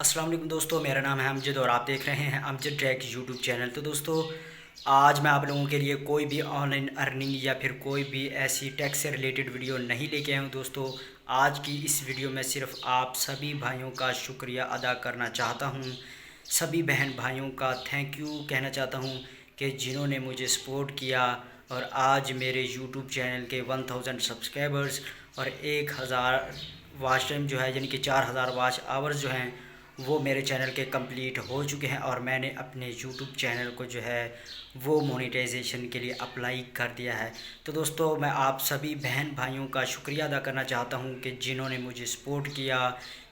السلام علیکم دوستو، میرا نام ہے امجد اور آپ دیکھ رہے ہیں امجد ٹیک یوٹیوب چینل۔ تو دوستو، آج میں آپ لوگوں کے لیے کوئی بھی آن لائن ارننگ یا پھر کوئی بھی ایسی ٹیک سے ریلیٹڈ ویڈیو نہیں لے کے آیا ہوں۔ دوستو، آج کی اس ویڈیو میں صرف آپ سبھی بھائیوں کا شکریہ ادا کرنا چاہتا ہوں، سبھی بہن بھائیوں کا تھینک یو کہنا چاہتا ہوں کہ جنہوں نے مجھے سپورٹ کیا اور آج میرے یوٹیوب چینل کے 1000 سبسکرائبرز اور 1000 واچ ٹائم جو ہے، یعنی کہ 4000 واچ آورز جو ہیں وہ میرے چینل کے کمپلیٹ ہو چکے ہیں، اور میں نے اپنے یوٹیوب چینل کو جو ہے وہ مونیٹائزیشن کے لیے اپلائی کر دیا ہے۔ تو دوستو، میں آپ سبھی بہن بھائیوں کا شکریہ ادا کرنا چاہتا ہوں کہ جنہوں نے مجھے سپورٹ کیا،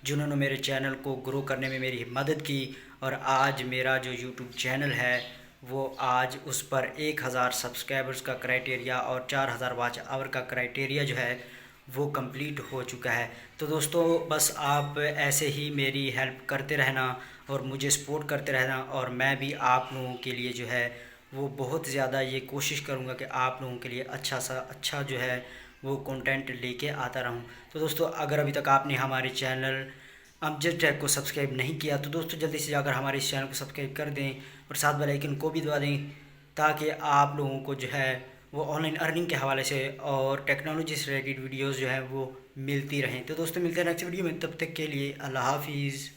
جنہوں نے میرے چینل کو گرو کرنے میں میری مدد کی، اور آج میرا جو یوٹیوب چینل ہے وہ آج اس پر 1000 سبسکرائبرز کا کرائٹیریا اور 4000 واچ آور کا کرائٹیریا جو ہے وہ کمپلیٹ ہو چکا ہے۔ تو دوستو، بس آپ ایسے ہی میری ہیلپ کرتے رہنا اور مجھے سپورٹ کرتے رہنا، اور میں بھی آپ لوگوں کے لیے جو ہے وہ بہت زیادہ یہ کوشش کروں گا کہ آپ لوگوں کے لیے اچھا جو ہے وہ کنٹینٹ لے کے آتا رہوں۔ تو دوستو، اگر ابھی تک آپ نے ہمارے چینل امجد ٹیک کو سبسکرائب نہیں کیا تو دوستو جلدی سے جا کر ہمارے اس چینل کو سبسکرائب کر دیں اور ساتھ بیل آئیکن کو بھی دبا دیں، تاکہ آپ لوگوں کو جو ہے وہ آن لائن ارننگ کے حوالے سے اور ٹیکنالوجی سے ریلیٹڈ ویڈیوز جو ہیں وہ ملتی رہیں۔ تو دوستو، ملتے ہیں نیکسٹ ویڈیو میں، تب تک کے لیے اللہ حافظ۔